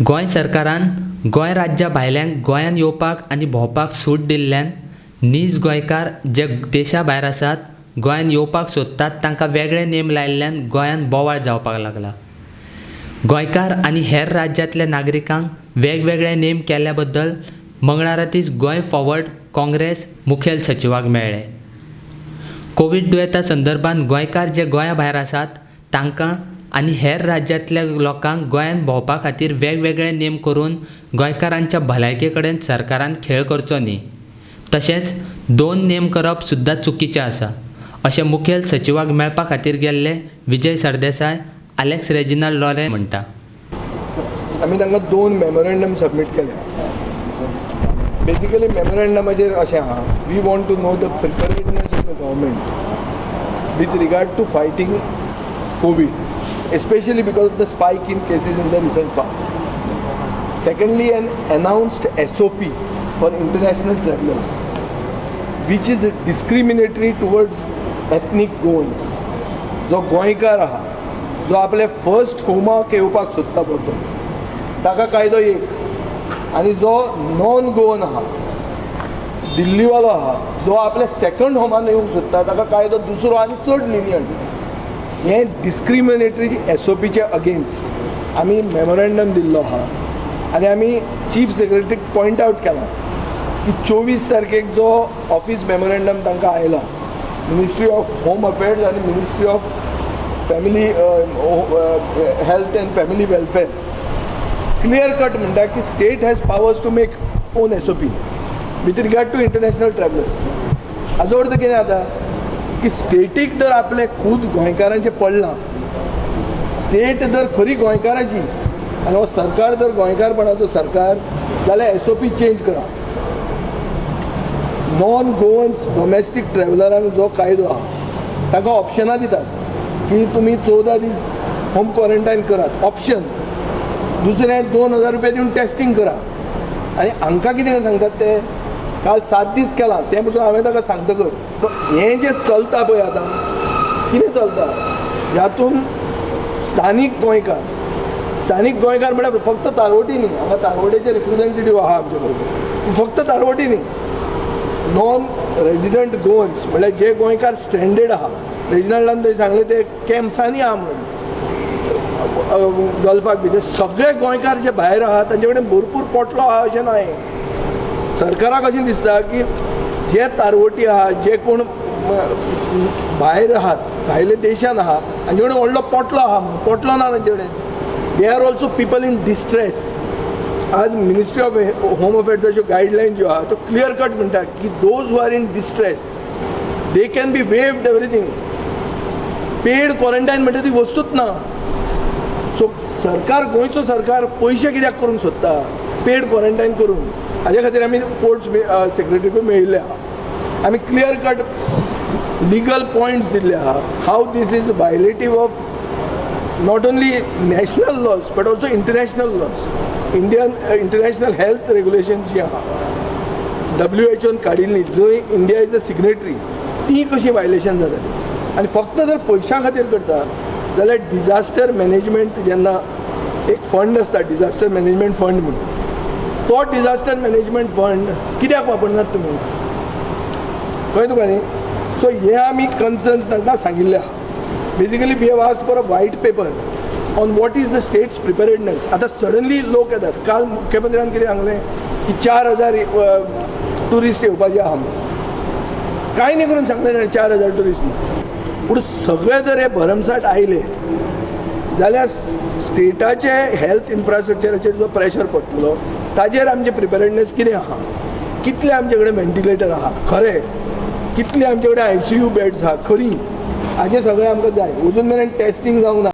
गोंय सरकारान गोंय राज्या भायल्यांक गोंयान येवपाक आनी भोंवपाक सूट दिल्ल्यान नीज गोंयकार जे देशा भायर आसात गोंयान येवपाक सोदतात तांकां वेगळे नेम लायिल्ल्यान गोंयान बोवाळ जावपाक लागला। गोंयकार आनी हेर राज्यांतल्या नागरिकांक वेगवेगळे नेम केल्ल्या बद्दल मंगळारा दीस गोंय फॉरवर्ड काँग्रेस मुखेल सचिवाक मेळ्ळे। कोवीड दुयेंता संदर्भात गोंयकार जे गोंया भायर आसात तांकां आनी हेर राज्यांतल्या लोकांक गोंयान भोंवपा खातीर वेगवेगळे नेम करून गोंयकारांच्या भलायके कडेन सरकारान खेळ करचो न्ही, तशेंच 2 नेम करप सुद्दां चुकीचें आसा अशें मुखेल सचिवाक मेळपा खातीर गेल्ले विजय सरदेसाय अलेक्स रेजिनाल्ड लॉरेन म्हणटा। आमी तांकां 2 मेमोरेंडम सबमीट केले। बेसिकली मेमोरेंडमाचेर अशें आहा, we want to know the preparedness of the government with regard to fighting Covid, especially because of the spike in cases in the recent past. Secondly, an announced SOP for international travelers, which is discriminatory towards ethnic Goans. जो गोंयकार आहा, जो आपले first होमाक येवपाक सोदता पडतो ताका कायदो एक, आनी जो नॉन गोवन आहा, दिल्लीवालो आहा, जो आपल्या सेकंड होमान येवंक सोदता ताका कायदो दुसरो आनी चड लिनियंट। हे डिस्क्रिमिनेटरी SOPचे अगेन्स्ट आमी मेमोरेंडम दिल्लो आहा आनी आमी चीफ सेक्रेटरीक पॉयंट आवट केला की 24 तारखेक जो ऑफिस मेमोरेंडम तांकां आयला मिनिस्ट्री ऑफ होम अफेर्स आनी ministry of family health and family welfare clear cut म्हणटा की state has powers to make own SOP with regard to international travellers. हाजो अर्थ कितें जाता की स्टेटीक जर आपले खूद गोंयकारांचें पडलां, स्टेट जर खरी गोंयकारांची आनी हो सरकार जर गोंयकारपणाचो सरकार जाल्यार SOP चेंज करा। नॉन गोवन्स डोमेस्टीक ट्रॅव्हलरांक जो कायदो आहा ताका ऑप्शनां दितात की तुमी 14 दीस होम क्वॉरंटायन करात, ऑप्शन। दुसरें 2000 रुपया दिवन टेस्टिंग करा। आनी हांकां कितें सांगतात ते काल 7 दीस केला ते पसून हांवें ताका सांगतकर हें जें चलता पळय आतां कितें चलता ह्यातून स्थानीक गोंयकार म्हळ्यार फक्त तारवटी न्ही, हांगा तारवटेचे रिप्रेझेंटेटीव आहा आमचे बरोबर, फक्त तारवटी न्ही, नॉन रेजिडंट गोवन्स म्हळ्यार जे गोंयकार स्ट्रँडेड आहा, रेजिनाल्डान थंय सांगले ते कॅम्प्सांनी आहा म्हणून गल्फाक बी, ते सगळे गोंयकार जे भायर आहा तांचे कडेन भरपूर पोटलो आहा अशें न्हय। सरकाराक अशें दिसता की जे तारवटी आहा, जे कोण भायर आहात, भायले देशान आहा, तांचे कडेन व्हडलो पोटलो आहा, पोटलो ना तांचे कडेन, they are also people in distress. आज मिनिस्ट्री ऑफ होम अफेर्साच्यो गायडलायन ज्यो आहा तो क्लियर कट म्हणटा की those who are in distress they can be waived everything. Paid quarantine म्हणटा ती वस्तूच ना। सो सरकार, गोंयचो सरकार पयशे कित्याक करूंक सोदता पेड क्वॉरंटायन करून? हाजे खातीर आमी पोर्ट्स सेक्रेटरीक मेळिल्ले आहा, आमी क्लियर कट लिगल पॉयंट्स दिल्ले आहा how this is violative of not only national laws but also international laws. International health regulations जी आहा WHO काडिल्ली, जंय इंडिया इज अ सिग्नेटरी, ती कशी वायलेशन जाता। आनी फक्त जर पयशां खातीर करता जाल्यार डिजास्टर मॅनेजमेंट जेन्ना एक फंड आसता, डिजास्टर मॅनेजमेंट फंड म्हणून, तो डिजास्टर मॅनेजमेंट फंड कित्याक वापरनात तुमी? कळ्ळें तुका न्ही? सो हे आमी कन्सर्न्स तांकां सांगिल्ले आहा। Basically we have asked for a white paper on what is the state's preparedness. आतां सडनली लोक येतात, काल मुख्यमंत्र्यान कितें सांगलें की 4000 टुरिस्ट येवपाचे आहा म्हणून, कांय न्ही करून सांगलें 4000 टुरिस्ट म्हणून। पूण सगळे जर हे भरमसाट आयले जाल्यार स्टेटाचे हेल्थ इन्फ्रास्ट्रक्चराचेर जो प्रेशर पडटलो ताजेर आमचे प्रिपेरेडनेस कितें आहा, कितले आमचे कडेन वेंटिलेटर आहा खरें, कितले आमचे कडेन ICU बेड्स आहा खरी, हाजें सगळें आमकां जाय। अजून मेरेन टेस्टिंग जावंक ना।